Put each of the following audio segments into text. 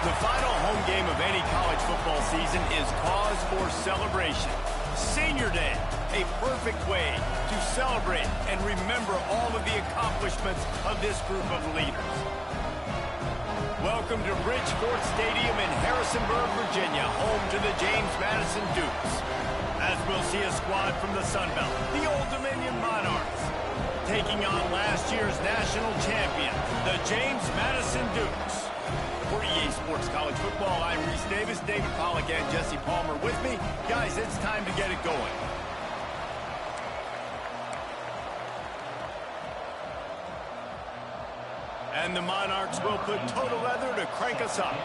The final home game of any college football season is cause for celebration. Senior Day, a perfect way to celebrate and remember all of the accomplishments of this group of leaders. Welcome to Bridgeport Stadium in Harrisonburg, Virginia, home to the James Madison Dukes. As we'll see a squad from the Sun Belt, the Old Dominion Monarchs, taking on last year's national champion, the James Madison Dukes. For EA Sports College Football, I'm Reese Davis, David Pollack, and Jesse Palmer with me. Guys, it's time to get it going. And the Monarchs will put total leather to crank us up.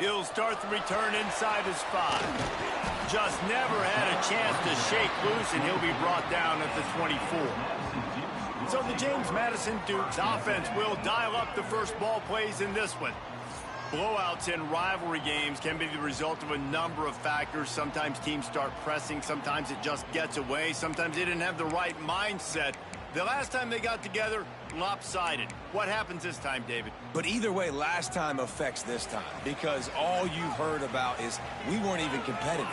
He'll start the return inside his 5. Just never had a chance to shake loose, and he'll be brought down at the 24. So the James Madison Dukes offense will dial up the first ball plays in this one. Blowouts in rivalry games can be the result of a number of factors. Sometimes teams start pressing. Sometimes it just gets away. Sometimes they didn't have the right mindset. The last time they got together, lopsided. What happens this time, David? But either way, last time affects this time, because all you've heard about is we weren't even competitive.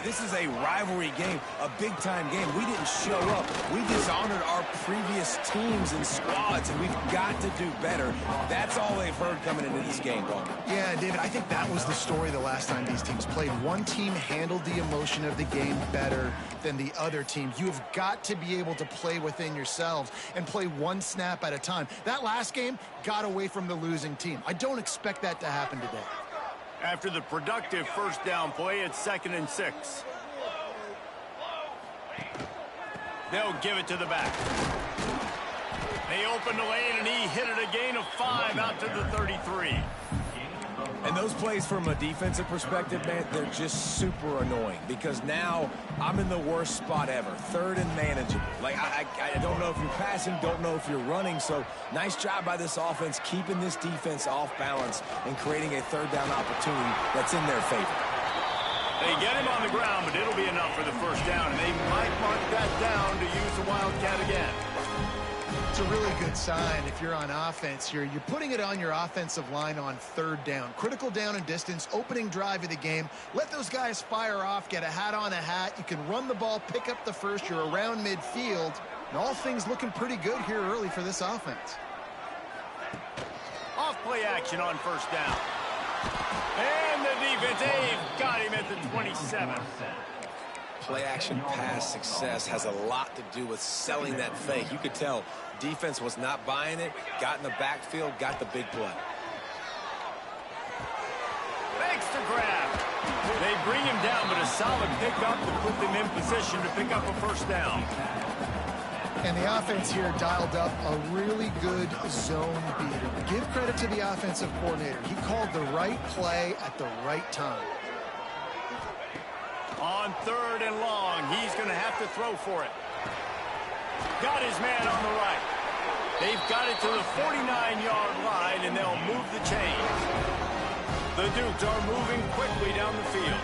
This is a rivalry game, a big-time game. We didn't show up. We dishonored our previous teams and squads, and we've got to do better. That's all they've heard coming into this game, Palmer. Yeah, David, I think that was the story the last time these teams played. One team handled the emotion of the game better than the other team. You've got to be able to play within yourselves and play one snap at a time. That last game got away from the losing team. I don't expect that to happen today. After the productive first down play, it's 2nd and 6. They'll give it to the back. They open the lane, and he hit it a gain of 5 out to the 33. And those plays from a defensive perspective, man, they're just super annoying because now I'm in the worst spot ever, 3rd and manageable. Like, I don't know if you're passing, don't know if you're running, so nice job by this offense keeping this defense off balance and creating a 3rd down opportunity that's in their favor. They get him on the ground, but it'll be enough for the first down, and they might mark that down to use the Wildcat again. It's a really good sign if you're on offense here. You're putting it on your offensive line on 3rd down. Critical down and distance, opening drive of the game. Let those guys fire off, get a hat on a hat. You can run the ball, pick up the first. You're around midfield. And all things looking pretty good here early for this offense. Off play action on first down. And the defense, they've got him at the 27. Play-action pass success has a lot to do with selling that fake. You could tell defense was not buying it, got in the backfield, got the big play. Thanks to grab. They bring him down, but a solid pickup to put them in position to pick up a first down. And the offense here dialed up a really good zone beater. Give credit to the offensive coordinator. He called the right play at the right time. On 3rd and long, he's going to have to throw for it. Got his man on the right. They've got it to the 49-yard line, and they'll move the chains. The Dukes are moving quickly down the field.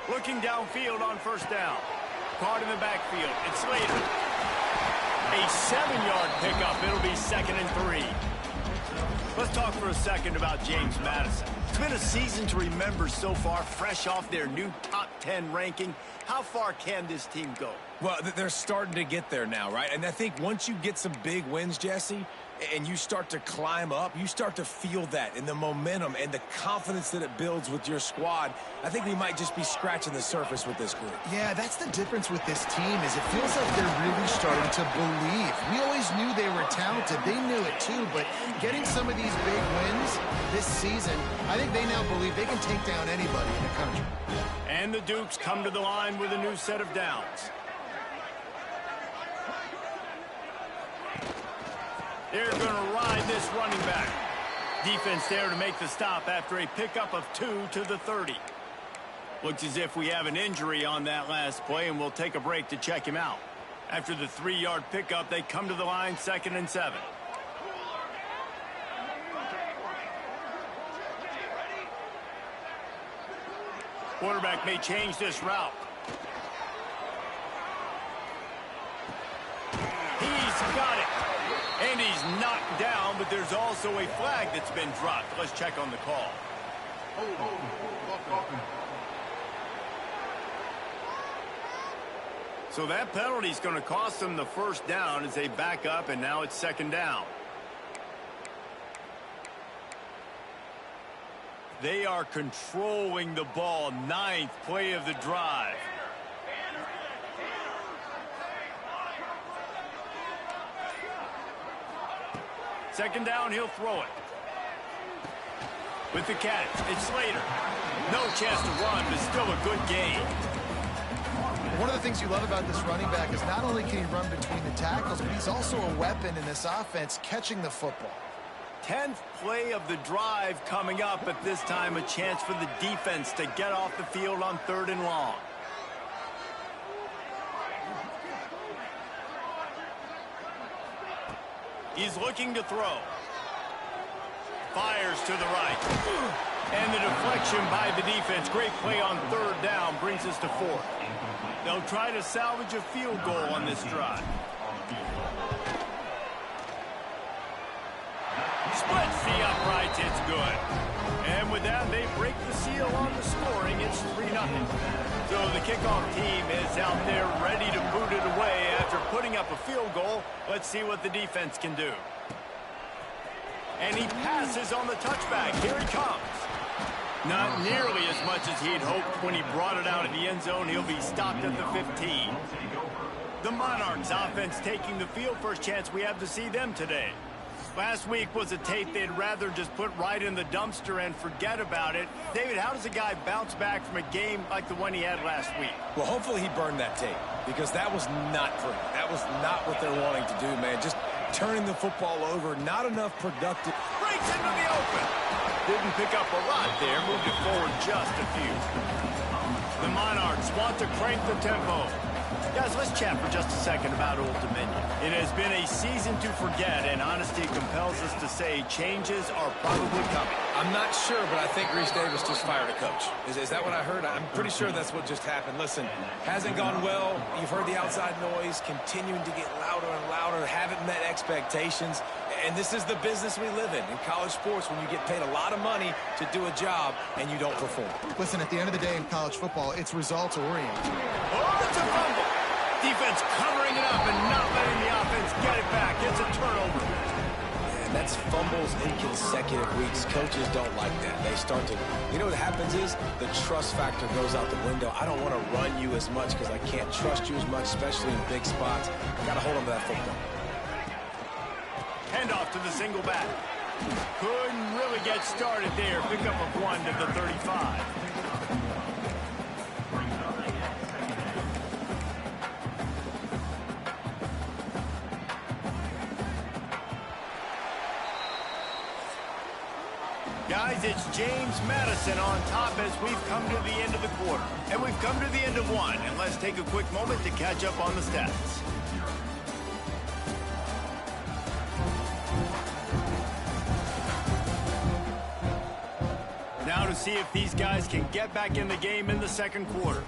Looking downfield on first down. Caught in the backfield. It's Slater. A 7-yard pickup. It'll be 2nd and 3. Let's talk for a second about James Madison. It's been a season to remember so far, fresh off their new top 10 ranking. How far can this team go? Well, they're starting to get there now, right? And I think once you get some big wins, Jesse, and you start to climb up, you start to feel that in the momentum and the confidence that it builds with your squad. I think we might just be scratching the surface with this group. Yeah, that's the difference with this team is it feels like they're really starting to believe. We always knew they were talented. They knew it too, but getting some of these big wins this season, I think they now believe they can take down anybody in the country. And the Dukes come to the line with a new set of downs. They're going to ride this running back. Defense there to make the stop after a pickup of 2 to the 30. Looks as if we have an injury on that last play, and we'll take a break to check him out. After the 3-yard pickup, they come to the line 2nd and 7. Quarterback may change this route. He's got it. He's knocked down, but there's also a flag that's been dropped. Let's check on the call. So that penalty is going to cost them the first down as they back up, and now it's second down. They are controlling the ball. 9th play of the drive. Second down, he'll throw it. With the catch, it's Slater. No chance to run, but still a good gain. One of the things you love about this running back is not only can he run between the tackles, but he's also a weapon in this offense catching the football. 10th play of the drive coming up, but this time a chance for the defense to get off the field on 3rd and long. He's looking to throw. Fires to the right. And the deflection by the defense. Great play on 3rd down brings us to 4th. They'll try to salvage a field goal on this drive. Splits the uprights, it's good. And with that, they break the seal on the scoring. It's 3-0. So the kickoff team is out there ready to boot it away after putting up a field goal. Let's see what the defense can do. And he passes on the touchback. Here he comes. Not nearly as much as he'd hoped when he brought it out of the end zone. He'll be stopped at the 15. The Monarchs offense taking the field. First chance we have to see them today. Last week was a tape they'd rather just put right in the dumpster and forget about it. David, how does a guy bounce back from a game like the one he had last week? Well, hopefully he burned that tape, because that was not pretty. That was not what they're wanting to do, man. Just turning the football over, not enough productive. Breaks into the open. Didn't pick up a lot there, moved it forward just a few. The Monarchs want to crank the tempo. Guys, let's chat for just a second about Old Dominion. It has been a season to forget, and honesty compels us to say changes are probably coming. I'm not sure, but I think Reese Davis just fired a coach. Is that what I heard? I'm pretty sure that's what just happened. Listen, hasn't gone well. You've heard the outside noise, continuing to get louder and louder, haven't met expectations. And this is the business we live in college sports, when you get paid a lot of money to do a job and you don't perform. Listen, at the end of the day in college football, it's results-oriented. Oh, it's a fumble. Defense covering it up and not letting the offense get it back. It's a turnover. And that's fumbles in consecutive weeks. Coaches don't like that. They start to, you know what happens is the trust factor goes out the window. I don't want to run you as much because I can't trust you as much, especially in big spots. Got to hold on to that football. Handoff to the single back. Couldn't really get started there. Pick up a 1 to the 35. Guys, it's James Madison on top as we've come to the end of the quarter. And we've come to the end of one. And let's take a quick moment to catch up on the stats. Now to see if these guys can get back in the game in the second quarter.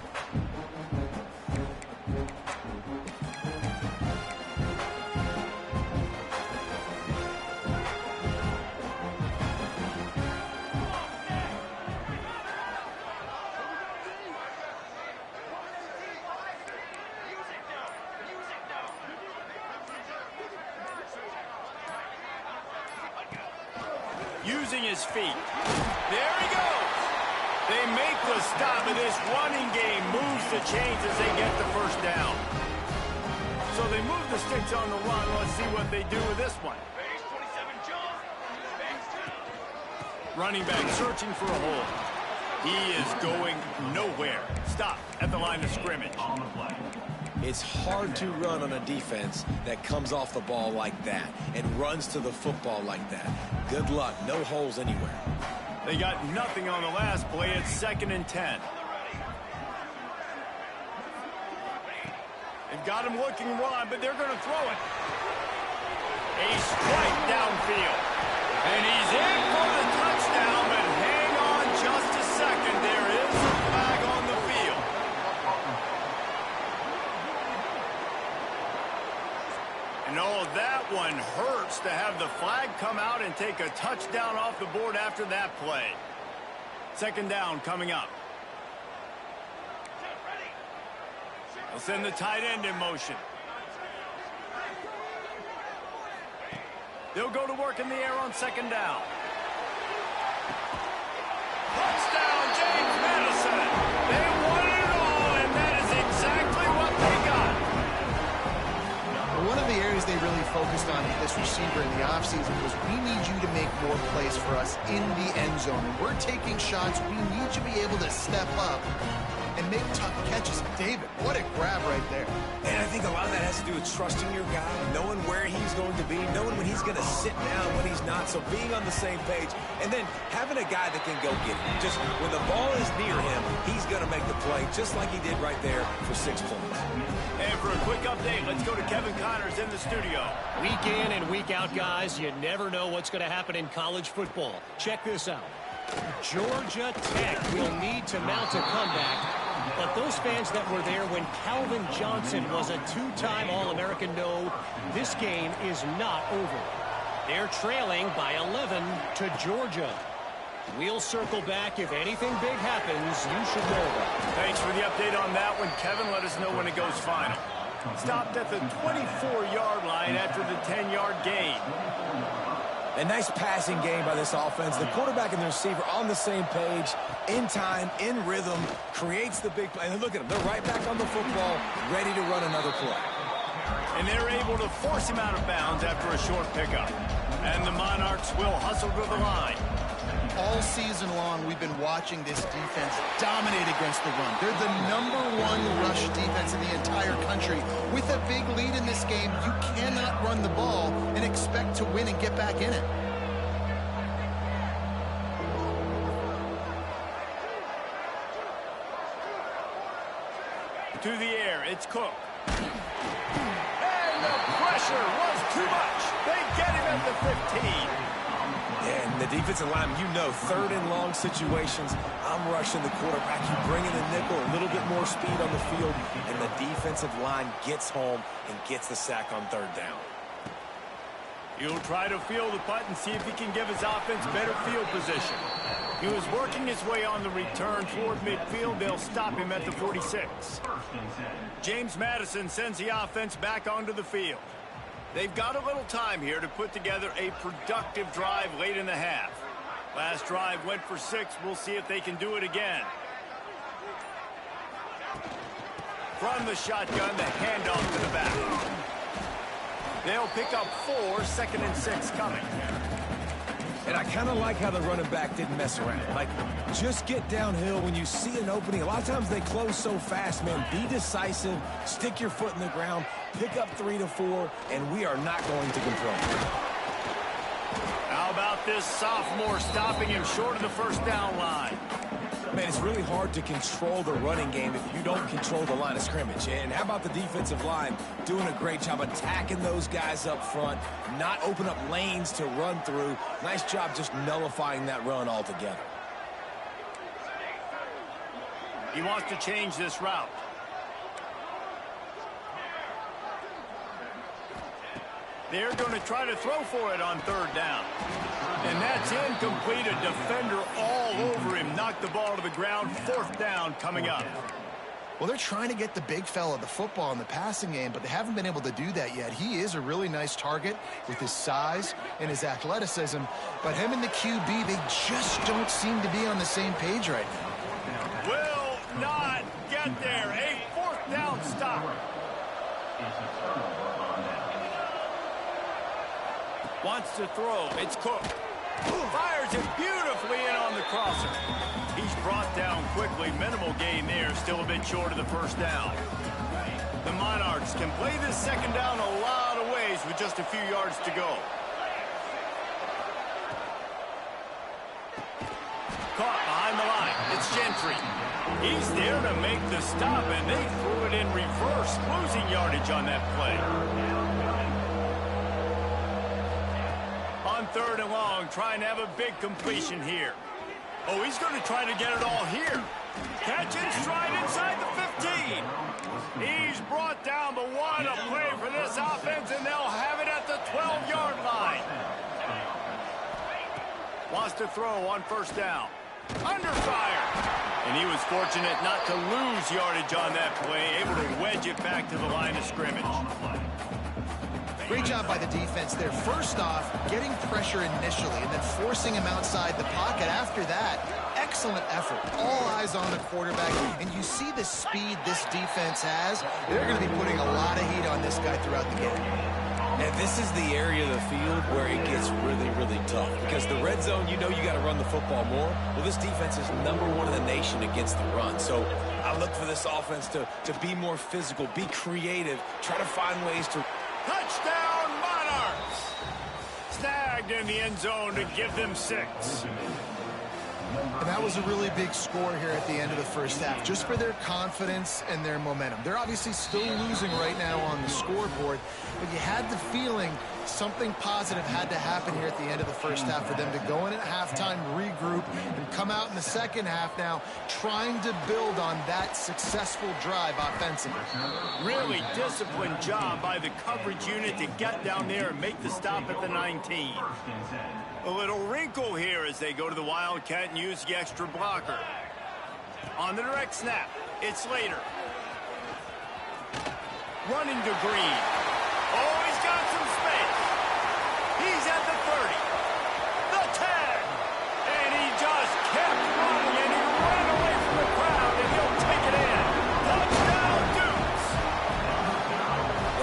Using his feet. There he goes. They make the stop, and this running game moves the chains as they get the first down. So they move the sticks on the run. Let's see what they do with this one. Running back searching for a hole. He is going nowhere. Stop at the line of scrimmage. It's hard to run on a defense that comes off the ball like that and runs to the football like that. Good luck. No holes anywhere. They got nothing on the last play. It's 2nd and 10. They've got him looking wide, but they're going to throw it. A strike downfield. And he's in for the touchdown, but hang on just a second. There is a flag on the field. And all of that that one hurts to have the flag come out and take a touchdown off the board after that play. Second down coming up. They'll send the tight end in motion. They'll go to work in the air on second down. Touchdown, James Madison. They won it all, and that is exactly what they got. One of the areas they really focused on with this receiver in the offseason was we need you to make more plays for us in the end zone. And we're taking shots. We need you to be able to step up and make tough catches. David, what a grab right there. And I think a lot of that has to do with trusting your guy, knowing where he's going to be, knowing when he's going to sit down, when he's not. So being on the same page, and then having a guy that can go get it. Just when the ball is near him, he's going to make the play, just like he did right there for 6 points. And for a quick update, let's go to Kevin Connors in the studio. Week in and week out, guys, you never know what's going to happen in college football. Check this out. Georgia Tech will need to mount a comeback, but those fans that were there when Calvin Johnson was a 2-time All-American know this game is not over. They're trailing by 11 to Georgia. We'll circle back. If anything big happens, you should know about it. Thanks for the update on that one, Kevin. Let us know when it goes final. Stopped at the 24-yard line after the 10-yard gain. A nice passing game by this offense. The quarterback and the receiver on the same page, in time, in rhythm, creates the big play. And look at them. They're right back on the football, ready to run another play. And they're able to force him out of bounds after a short pickup. And the Monarchs will hustle to the line. All season long, we've been watching this defense dominate against the run. They're the #1 rush defense in the entire country. With a big lead in this game, you cannot run the ball and expect to win and get back in it. To the air, it's Cook. And the pressure was too much. They get him at the 15. And the defensive line, you know, third and long situations, I'm rushing the quarterback. You bring in the nickel, a little bit more speed on the field, and the defensive line gets home and gets the sack on third down. He'll try to field the punt and see if he can give his offense better field position. He was working his way on the return toward midfield. They'll stop him at the 46. James Madison sends the offense back onto the field. They've got a little time here to put together a productive drive late in the half. Last drive went for 6. We'll see if they can do it again. From the shotgun, the handoff to the back. They'll pick up 4, 2nd and 6 coming. And I kind of like how the running back didn't mess around. Like, just get downhill when you see an opening. A lot of times they close so fast, man. Be decisive, stick your foot in the ground, pick up 3 to 4, and we are not going to control. How about this sophomore stopping him short of the first down line? Man, it's really hard to control the running game if you don't control the line of scrimmage. And how about the defensive line doing a great job attacking those guys up front, not open up lanes to run through. Nice job just nullifying that run altogether. He wants to change this route. They're going to try to throw for it on third down. And that's incomplete. A defender all over him. Knocked the ball to the ground. 4th down coming up. Well, they're trying to get the big fella the football in the passing game, but they haven't been able to do that yet. He is a really nice target with his size and his athleticism, but him and the QB, they just don't seem to be on the same page right now. Will not get there. A 4th down stop. Wants to throw. It's Cook. Fires it beautifully in on the crosser. He's brought down quickly. Minimal gain there. Still a bit short of the first down. The Monarchs can play this second down a lot of ways with just a few yards to go. Caught behind the line. It's Gentry. He's there to make the stop, and they threw it in reverse, losing yardage on that play. On 3rd and long, trying to have a big completion here. Oh, he's going to try to get it all here. Catch and stride inside the 15. He's brought down, but what a play for this offense, and they'll have it at the 12-yard line. Wants to throw on first down. Under fire. And he was fortunate not to lose yardage on that play, able to wedge it back to the line of scrimmage. Great job by the defense there. First off, getting pressure initially and then forcing him outside the pocket. After that, excellent effort. All eyes on the quarterback. And you see the speed this defense has. They're going to be putting a lot of heat on this guy throughout the game. And this is the area of the field where it gets really, really tough. Because the red zone, you know you got to run the football more. Well, this defense is #1 in the nation against the run. So I look for this offense to be more physical, be creative, try to find ways to... Touchdown, Monarchs! Snagged in the end zone to give them 6. And that was a really big score here at the end of the first half, just for their confidence and their momentum. They're obviously still losing right now on the scoreboard, but you had the feeling something positive had to happen here at the end of the first half for them to go in at halftime, regroup, and come out in the second half now trying to build on that successful drive offensively. Really disciplined job by the coverage unit to get down there and make the stop at the 19. A little wrinkle here as they go to the Wildcat and use the extra blocker. On the direct snap, it's Slater. Running to Green. Oh, he's got some space. He's at the 30. The 10. And he just kept running, and he ran away from the crowd, and he'll take it in. Touchdown, Dukes.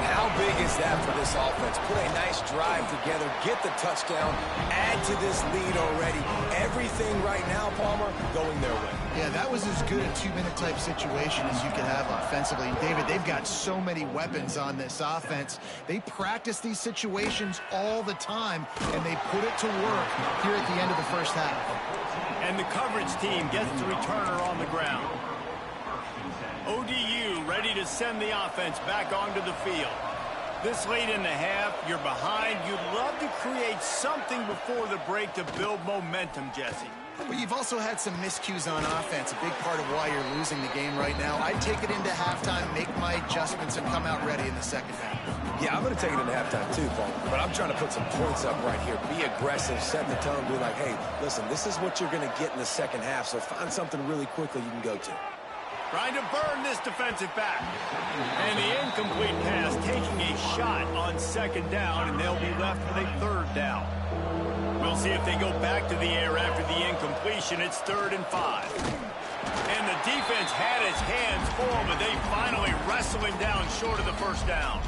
And how big is that for this offense? Put a nice drive together, get the touchdown, add to this lead already. Everything right now, Palmer, going their way. Yeah, that was as good a 2-minute type situation as you could have offensively. And David, they've got so many weapons on this offense. They practice these situations all the time, and they put it to work here at the end of the first half. And the coverage team gets the returner on the ground. ODU ready to send the offense back onto the field. This late in the half, you're behind. You'd love to create something before the break to build momentum, Jesse. But you've also had some miscues on offense, a big part of why you're losing the game right now. I'd take it into halftime, make my adjustments, and come out ready in the second half. Yeah, I'm going to take it into halftime too, Paul. But I'm trying to put some points up right here. Be aggressive, set the tone, be like, hey, listen, this is what you're going to get in the second half, so find something really quickly you can go to. Trying to burn this defensive back. And the incomplete pass taking a shot on second down, and they'll be left with a third down. We'll see if they go back to the air after the incompletion. It's 3rd and 5. And the defense had its hands full, but they finally wrestle him down short of the first down.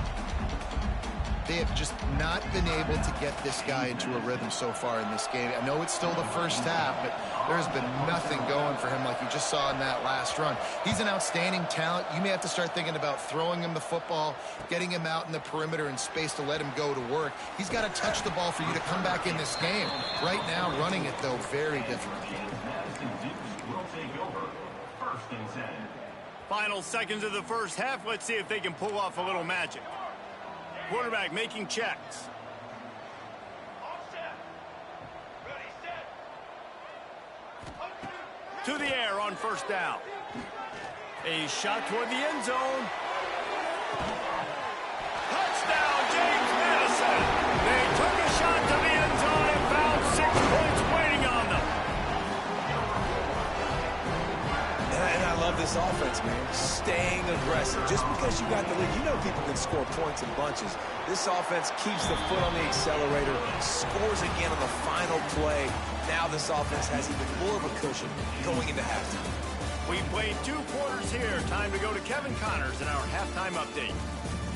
They have just not been able to get this guy into a rhythm so far in this game. I know it's still the first half, but there's been nothing going for him like you just saw in that last run. He's an outstanding talent. You may have to start thinking about throwing him the football, getting him out in the perimeter in space to let him go to work. He's got to touch the ball for you to come back in this game. Right now, running it, though, very difficult. Final seconds of the first half. Let's see if they can pull off a little magic. Quarterback making checks. To the air on first down. A shot toward the end zone. Touchdown, James Madison. They took a shot to the end zone and found 6 points waiting on them. And I love this offense, man. Staying aggressive. Just because you got the lead, you know people can score points in bunches. This offense keeps the foot on the accelerator, scores again on the final play. Now this offense has even more of a cushion going into halftime. We played 2 quarters here. Time to go to Kevin Connors in our halftime update.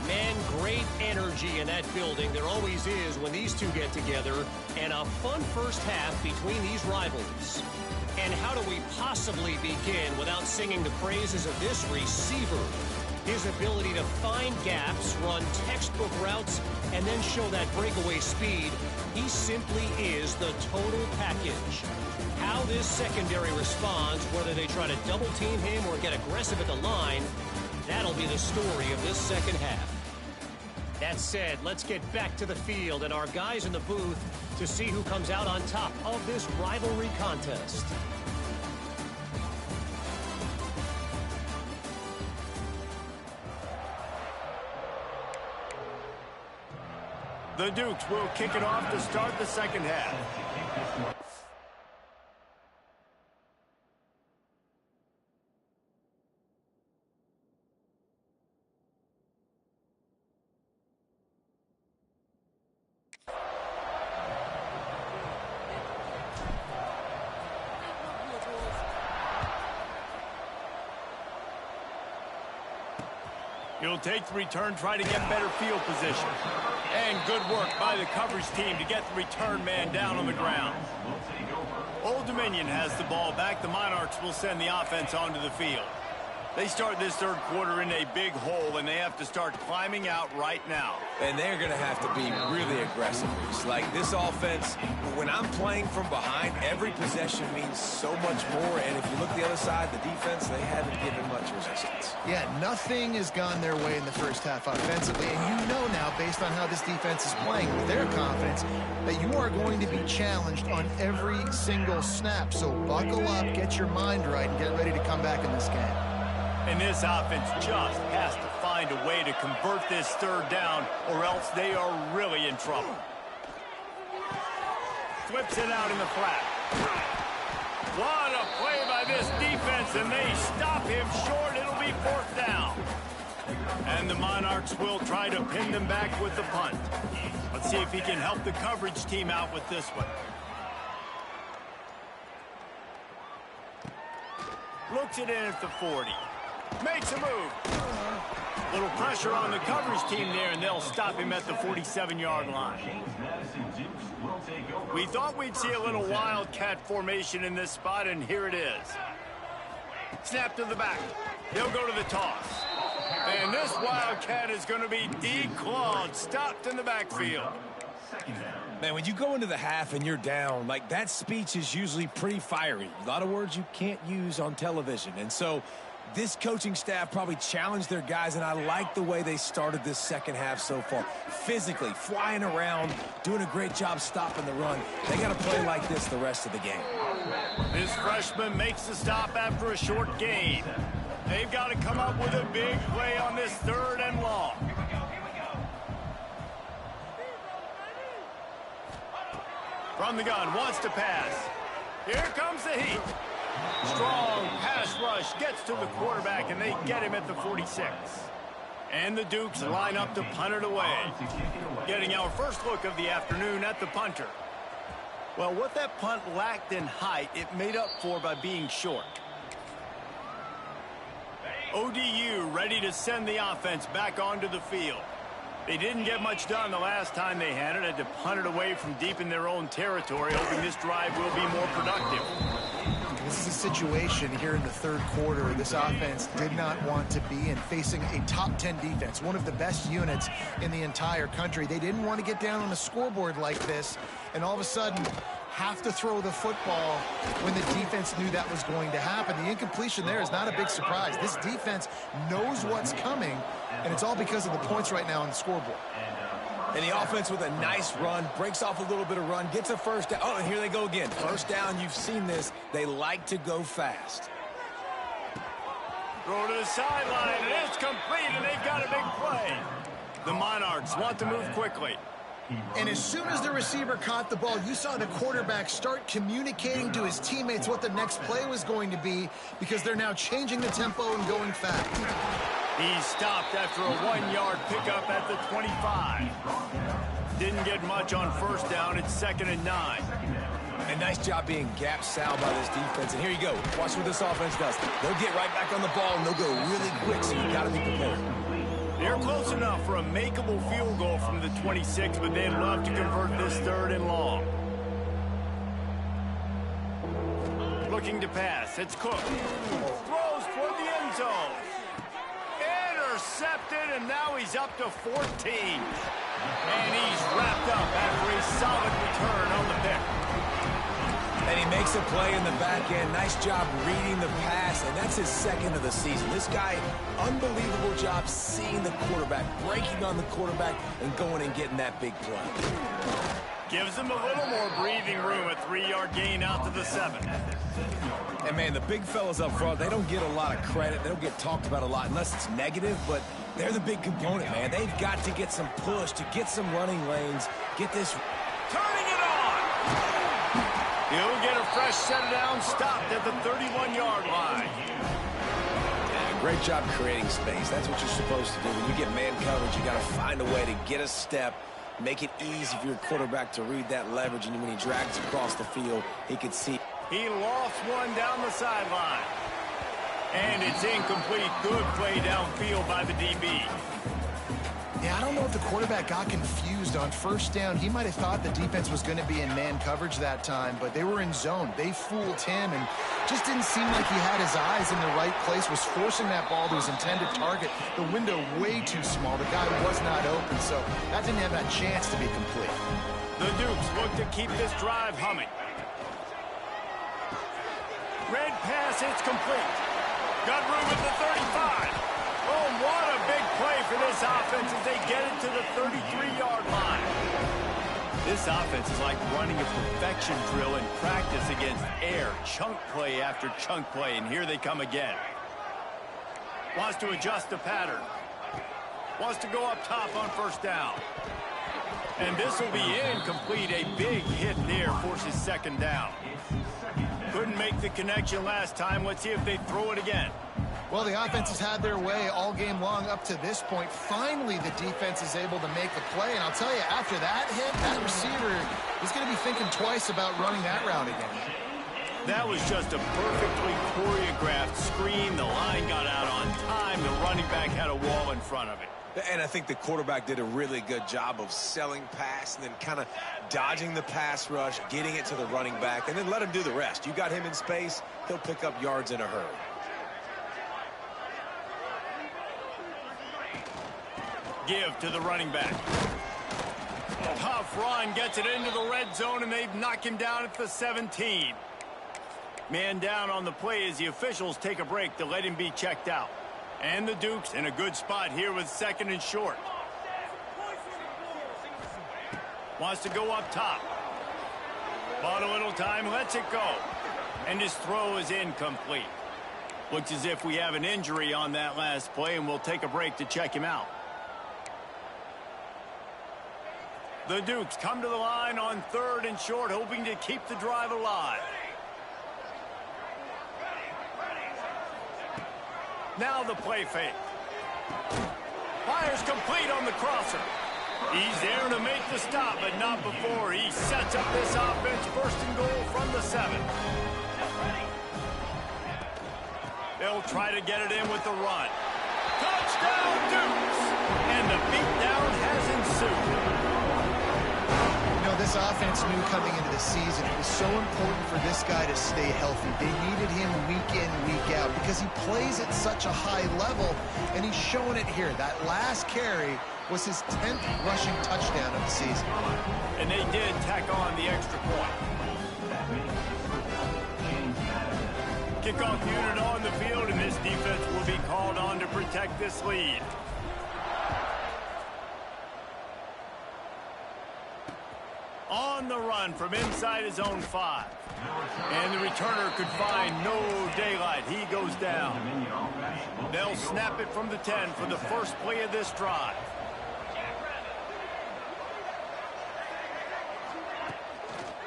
Man, great energy in that building. There always is when these two get together. And a fun first half between these rivals. And how do we possibly begin without singing the praises of this receiver? His ability to find gaps, run textbook routes, and then show that breakaway speed. He simply is the total package. How this secondary responds, whether they try to double team him or get aggressive at the line, that'll be the story of this second half. That said, let's get back to the field and our guys in the booth to see who comes out on top of this rivalry contest. The Dukes will kick it off to start the second half. He'll take the return, try to get better field position. And good work by the coverage team to get the return man down on the ground. Old Dominion has the ball back. The Monarchs will send the offense onto the field. They start this third quarter in a big hole, and they have to start climbing out right now. And they're going to have to be really aggressive. It's like this offense, when I'm playing from behind, every possession means so much more. And if you look the other side, the defense, they haven't given much resistance. Yeah, nothing has gone their way in the first half offensively. And you know now, based on how this defense is playing with their confidence, that you are going to be challenged on every single snap. So buckle up, get your mind right, and get ready to come back in this game. And this offense just has to find a way to convert this third down, or else they are really in trouble. Flips it out in the flat. What a play by this defense, and they stop him short. It'll be fourth down. And the Monarchs will try to pin them back with the punt. Let's see if he can help the coverage team out with this one. Looks it in at the 40. Makes a move. Little pressure on the coverage team there, and they'll stop him at the 47-yard line. We thought we'd see a little wildcat formation in this spot, and here it is. Snap to the back. They'll go to the toss. And this wildcat is going to be declawed, stopped in the backfield. Man, when you go into the half and you're down, like that speech is usually pretty fiery. A lot of words you can't use on television. And so this coaching staff probably challenged their guys, and I like the way they started this second half so far. Physically, flying around, doing a great job stopping the run. They got to play like this the rest of the game. This freshman makes the stop after a short gain. They've got to come up with a big play on this third and long. From the gun, wants to pass. Here comes the heat. Strong pass rush gets to the quarterback, and they get him at the 46. And the Dukes line up to punt it away. Getting our first look of the afternoon at the punter. Well, what that punt lacked in height, it made up for by being short. ODU ready to send the offense back onto the field. They didn't get much done the last time they had it. Had to punt it away from deep in their own territory, hoping this drive will be more productive. This is a situation here in the third quarter this offense did not want to be in, facing a top 10 defense, one of the best units in the entire country. They didn't want to get down on a scoreboard like this and all of a sudden have to throw the football when the defense knew that was going to happen. The incompletion there is not a big surprise. This defense knows what's coming, and it's all because of the points right now on the scoreboard. And the offense with a nice run, breaks off a little bit of run, gets a first down. Oh, and here they go again. First down, you've seen this. They like to go fast. Throw to the sideline, and it's complete, and they've got a big play. The Monarchs want to move quickly. And as soon as the receiver caught the ball, you saw the quarterback start communicating to his teammates what the next play was going to be, because they're now changing the tempo and going fast. He stopped after a 1-yard pickup at the 25. Didn't get much on first down. It's 2nd and 9. A nice job being gap sound by this defense. And here you go. Watch what this offense does. They'll get right back on the ball, and they'll go really quick, so you've got to be prepared. They're close enough for a makeable field goal from the 26, but they'd love to convert this third and long. Looking to pass. It's Cook. Throws toward the end zone. Intercepted, and now he's up to 14. And he's wrapped up after a solid return on the pick. And he makes a play in the back end. Nice job reading the pass, and that's his second of the season. This guy, unbelievable job seeing the quarterback, breaking on the quarterback, and going and getting that big play. Gives him a little more breathing room, a 3-yard gain out to the 7. And, man, the big fellas up front, they don't get a lot of credit. They don't get talked about a lot unless it's negative, but They're the big component, man. They've got to get some push, to get some running lanes, get this... Turning it on! He'll get a fresh set down, stopped at the 31-yard line. Yeah, great job creating space. That's what you're supposed to do. When you get man coverage, you got to find a way to get a step, make it easy for your quarterback to read that leverage, and when he drags across the field, he can see. He lost one down the sideline. And it's incomplete. Good play downfield by the DB. Yeah, I don't know if the quarterback got confused on first down. He might have thought the defense was going to be in man coverage that time, but they were in zone. They fooled him and just didn't seem like he had his eyes in the right place, was forcing that ball to his intended target. The window way too small. The guy was not open, so that didn't have that chance to be complete. The Dukes look to keep this drive humming. Red pass, it's complete. Got room at the 35. Oh, what a big play for this offense as they get it to the 33-yard line. This offense is like running a perfection drill in practice against air. Chunk play after chunk play, and here they come again. Wants to adjust the pattern. Wants to go up top on first down. And this will be incomplete. A big hit there forces second down. Couldn't make the connection last time. Let's see if they throw it again. Well, the offense has had their way all game long up to this point. Finally, the defense is able to make the play. And I'll tell you, after that hit, that receiver is going to be thinking twice about running that route again. That was just a perfectly choreographed screen. The line got out on time. The running back had a wall in front of it. And I think the quarterback did a really good job of selling pass and then kind of dodging the pass rush, getting it to the running back, and then let him do the rest. You got him in space, he'll pick up yards in a hurry. Give to the running back. Tough run, gets it into the red zone, and they've knocked him down at the 17. Man down on the play as the officials take a break to let him be checked out. And the Dukes in a good spot here with second and short. Wants to go up top. Bought a little time, lets it go. And his throw is incomplete. Looks as if we have an injury on that last play, and we'll take a break to check him out. The Dukes come to the line on third and short, hoping to keep the drive alive. Now the play fake. Fires complete on the crosser. He's there to make the stop, but not before. He sets up this offense first and goal from the 7. They'll try to get it in with the run. Touchdown, Dukes! And the beatdown has ensued. You know, this offense knew coming into the season it was so important for this guy to stay healthy. They needed him week in, week out because he plays at such a high level, and he's showing it here. That last carry was his 10th rushing touchdown of the season. And they did tack on the extra point. Kickoff unit on the field, and this defense will be called on to protect this lead. On the run from inside his own 5. And the returner could find no daylight. He goes down. They'll snap it from the 10 for the first play of this drive.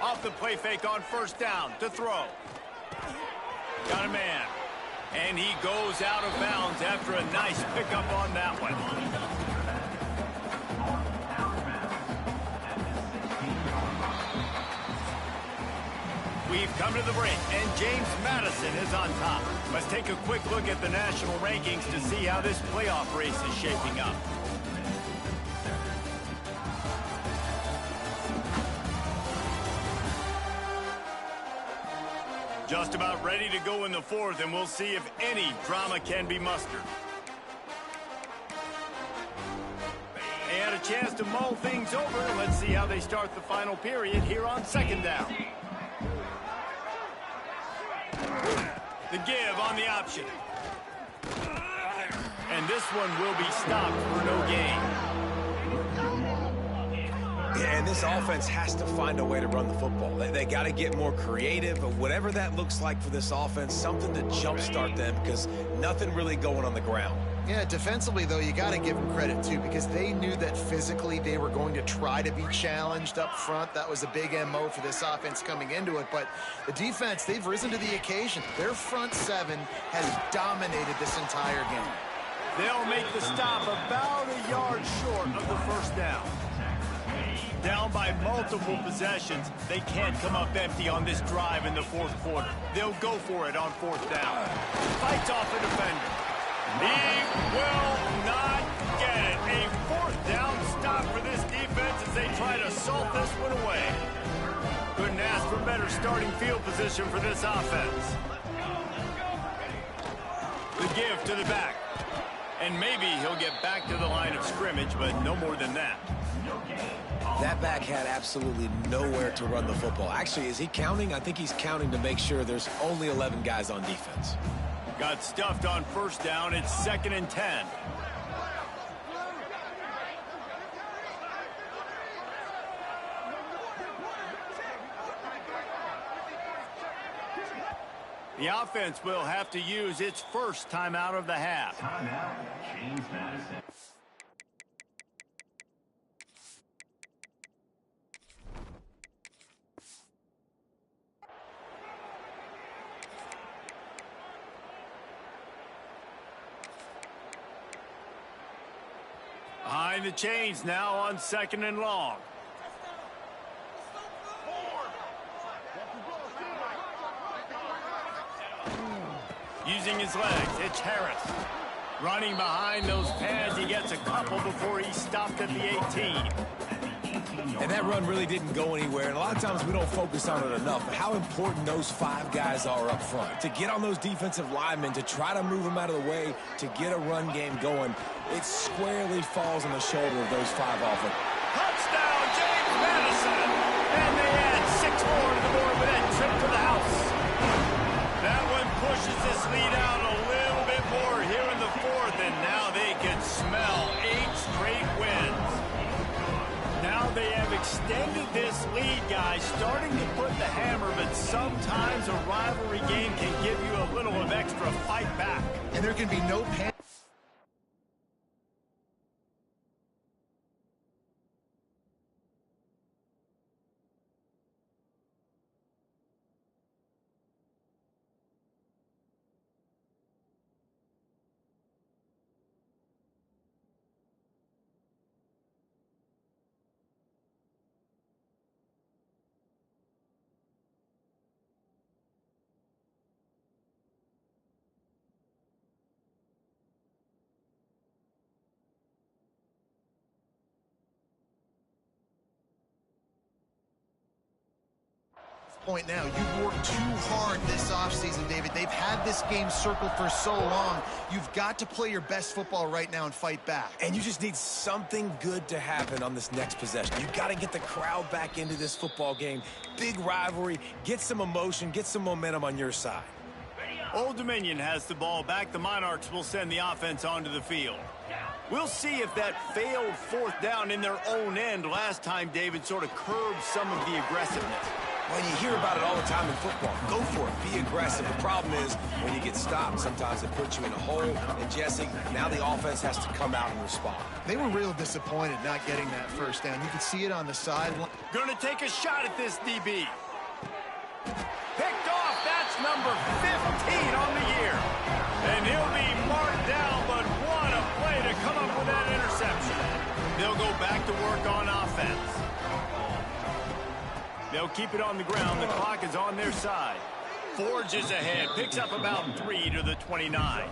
Off the play fake on first down to throw. Got a man. And he goes out of bounds after a nice pickup on that one. We've come to the break, and James Madison is on top. Let's take a quick look at the national rankings to see how this playoff race is shaping up. Just about ready to go in the 4th, and we'll see if any drama can be mustered. They had a chance to mull things over, and let's see how they start the final period here on second down. The give on the option. And this one will be stopped for no gain. Yeah, and this offense has to find a way to run the football. They got to get more creative, but whatever that looks like for this offense, something to jumpstart them because nothing really going on the ground. Yeah, defensively, though, you got to give them credit, too, because they knew that physically they were going to try to be challenged up front. That was a big MO for this offense coming into it. But the defense, they've risen to the occasion. Their front seven has dominated this entire game. They'll make the stop about a yard short of the first down. Down by multiple possessions, they can't come up empty on this drive in the fourth quarter. They'll go for it on fourth down. Fights off a defender. He will not get it. A fourth down stop for this defense as they try to salt this one away. Couldn't ask for better starting field position for this offense. The give to the back. And maybe he'll get back to the line of scrimmage, but no more than that. That back had absolutely nowhere to run the football. Actually, is he counting? I think he's counting to make sure there's only 11 guys on defense. Got stuffed on first down. It's 2nd and 10. The offense will have to use its first timeout of the half. Timeout, James Madison. Behind the chains now on 2nd and long. Using his legs, it's Harris. Running behind those pads, he gets a couple before he stopped at the 18. And that run really didn't go anywhere, and a lot of times we don't focus on it enough, but how important those 5 guys are up front. To get on those defensive linemen, to try to move them out of the way, to get a run game going, it squarely falls on the shoulder of those 5 offense. Touchdown, James Madison! And they add 6 more to the board with that trip to the house. That one pushes this lead out a little bit more here in the 4th, and now they can smell 8 straight wins. Now they have extended this lead, guys, starting to put the hammer, but sometimes a rivalry game can give you a little of extra fight back. And there can be no panic. Point now, you've worked too hard this offseason, David. They've had this game circled for so long. You've got to play your best football right now and fight back. And you just need something good to happen on this next possession. You've got to get the crowd back into this football game. Big rivalry, get some emotion, get some momentum on your side. Old Dominion has the ball back. The Monarchs will send the offense onto the field. We'll see if that failed fourth down in their own end last time, David, sort of curbed some of the aggressiveness. Well, you hear about it all the time in football. Go for it. Be aggressive. The problem is when you get stopped, sometimes it puts you in a hole. And, Jesse, now the offense has to come out and respond. They were real disappointed not getting that first down. You could see it on the sideline. Going to take a shot at this DB. Picked off. That's number 15 on the year. And he'll be marked down, but what a play to come up with that interception. They'll go back to work on offense. They'll keep it on the ground. The clock is on their side. Forges ahead. Picks up about 3 to the 29.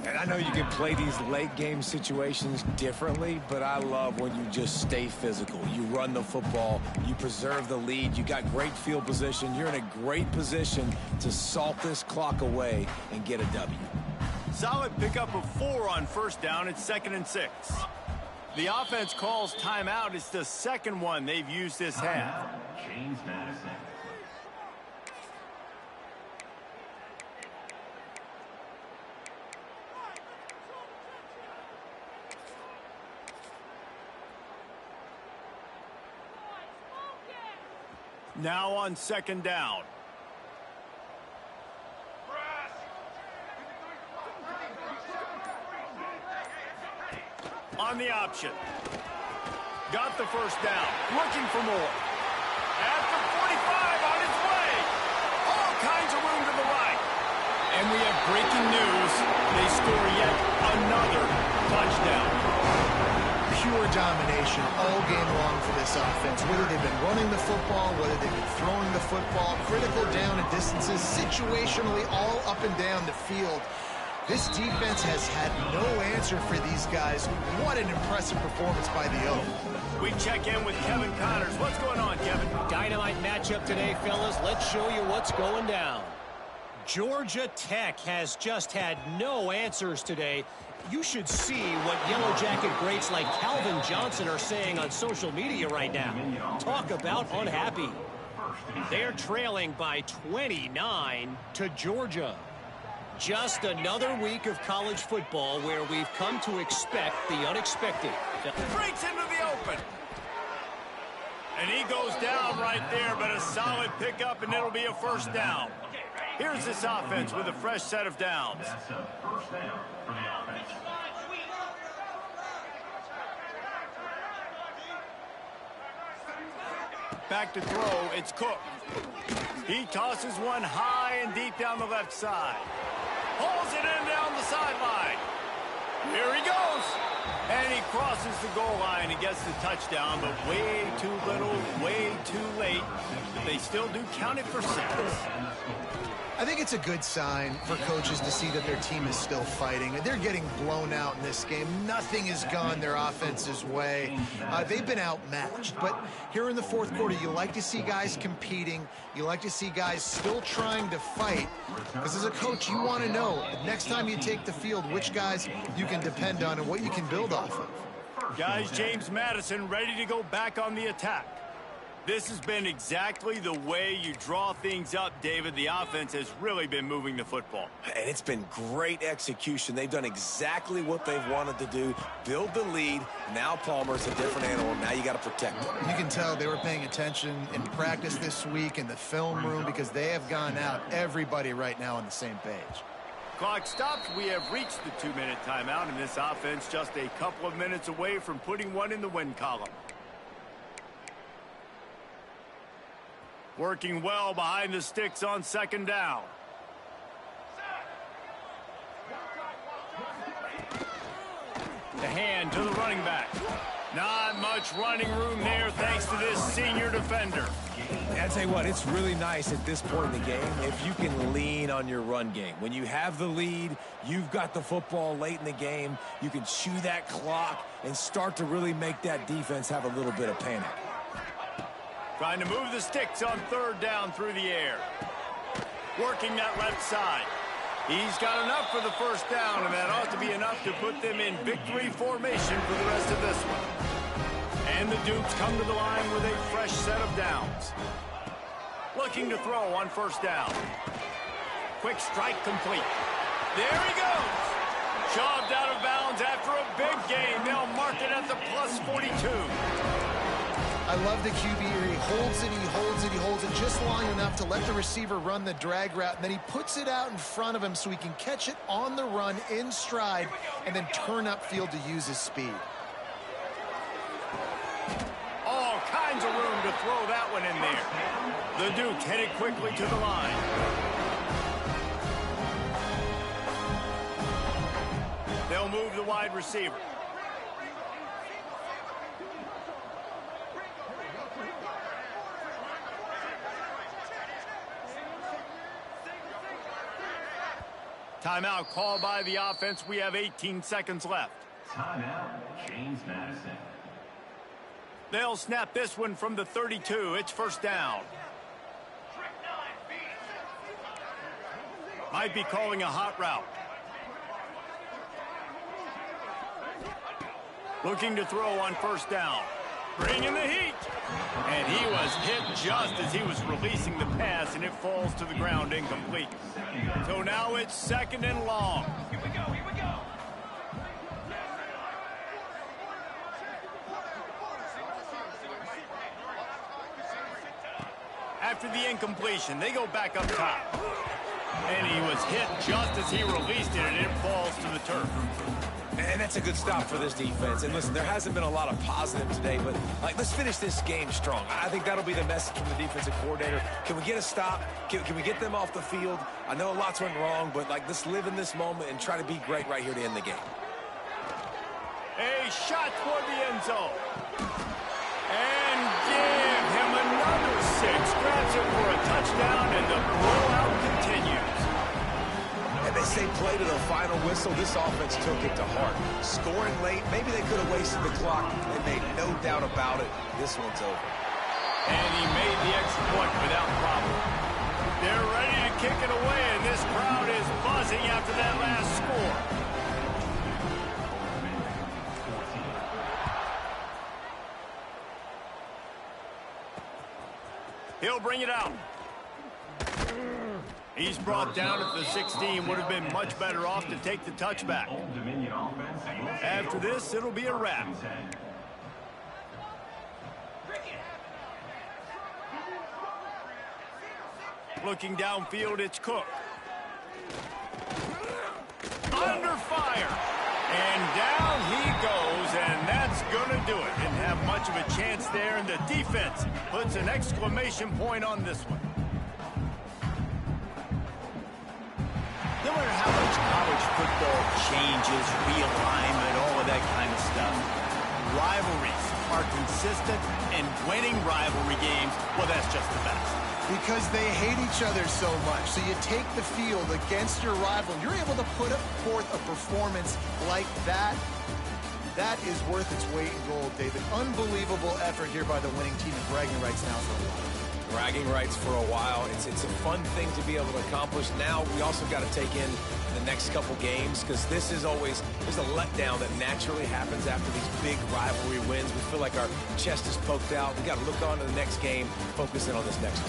And I know you can play these late game situations differently, but I love when you just stay physical. You run the football. You preserve the lead. You got great field position. You're in a great position to salt this clock away and get a W. Solid pickup of 4 on first down. It's 2nd and 6. The offense calls timeout. It's the second one they've used this half. James Madison. Now on 2nd down. on the option. Got the first down. Looking for more. At the 45 on his way. All kinds of room to the right. And we have breaking news. They score yet another touchdown. Pure domination all game long for this offense. Whether they've been running the football, whether they've been throwing the football, critical down and distances, situationally all up and down the field. This defense has had no answer for these guys. What an impressive performance by the Oaks. We check in with Kevin Connors. What's going on, Kevin? Dynamite matchup today, fellas. Let's show you what's going down. Georgia Tech has just had no answers today. You should see what Yellow Jacket greats like Calvin Johnson are saying on social media right now. Talk about unhappy. They're trailing by 29 to Georgia. Just another week of college football where we've come to expect the unexpected. Breaks into the open. And he goes down right there, but a solid pickup, and it'll be a first down. Here's this offense with a fresh set of downs. That's a first down for the offense. Back to throw, it's Cook. He tosses one high and deep down the left side. Pulls it in down the sideline. Here he goes. And he crosses the goal line and gets the touchdown, but way too little, way too late. They still do count it for 6. I think it's a good sign for coaches to see that their team is still fighting. They're getting blown out in this game. Nothing has gone their offense's way. They've been outmatched. But here in the fourth quarter, you like to see guys competing. You like to see guys still trying to fight. Because as a coach, you want to know next time you take the field which guys you can depend on and what you can build off of. Guys, James Madison ready to go back on the attack. This has been exactly the way you draw things up, David. The offense has really been moving the football. And it's been great execution. They've done exactly what they've wanted to do. Build the lead. Now Palmer's a different animal. Now you got to protect him. You can tell they were paying attention in practice this week in the film room because they have gone out, everybody right now on the same page. Clock stops. We have reached the 2-minute timeout, and this offense just a couple of minutes away from putting one in the win column. Working well behind the sticks on second down. The hand to the running back. Not much running room there thanks to this senior defender. I tell you what, it's really nice at this point in the game if you can lean on your run game. When you have the lead, you've got the football late in the game, you can chew that clock and start to really make that defense have a little bit of panic. Trying to move the sticks on third down through the air. Working that left side. He's got enough for the first down, and that ought to be enough to put them in victory formation for the rest of this one. And the Dukes come to the line with a fresh set of downs. Looking to throw on first down. Quick strike complete. There he goes. Shoved out of bounds after a big gain. They'll mark it at the plus 42. I love the QB here. He holds it, he holds it, he holds it just long enough to let the receiver run the drag route, and then he puts it out in front of him so he can catch it on the run in stride and then turn upfield to use his speed. All kinds of room to throw that one in there. The Duke headed quickly to the line. They'll move the wide receiver. Timeout called by the offense. We have 18 seconds left. Timeout, James Madison. They'll snap this one from the 32. It's first down. Might be calling a hot route. Looking to throw on first down. Bringing the heat. And he was hit just as he was releasing the pass, and it falls to the ground incomplete. So now it's second and long. Here we go, here we go. After the incompletion, they go back up top. And he was hit just as he released it, and it falls to the turf. And that's a good stop for this defense. And listen, there hasn't been a lot of positive today, but let's finish this game strong. I think that'll be the message from the defensive coordinator. Can we get a stop? Can we get them off the field? I know lots went wrong, but let's live in this moment and try to be great right here to end the game. A shot toward the end zone. And give him another 6. Grabs it for a touchdown, and the blowout continues. And they say play to the final whistle. This offense took it to heart. Scoring late, maybe they could have wasted the clock. They made no doubt about it. This one's over. And he made the extra point without problem. They're ready to kick it away, and this crowd is buzzing after that last score. He'll bring it out. He's brought down at the 16. Would have been much better off to take the touchback. After this, it'll be a wrap. Looking downfield, it's Cook. Under fire. And down he goes, and that's going to do it. Didn't have much of a chance there, and the defense puts an exclamation point on this one. No matter how much college football changes, realignment, all of that kind of stuff, rivalries are consistent, and winning rivalry games, well, that's just the best. Because they hate each other so much. So you take the field against your rival. You're able to put forth a performance like that. That is worth its weight in gold, David. Unbelievable effort here by the winning team, and bragging rights now for a while. Bragging rights for a while. It's a fun thing to be able to accomplish. Now we also got to take in the next couple games, because this is always, there's a letdown that naturally happens after these big rivalry wins. We feel like our chest is poked out. We got to look on to the next game, focus in on this next one.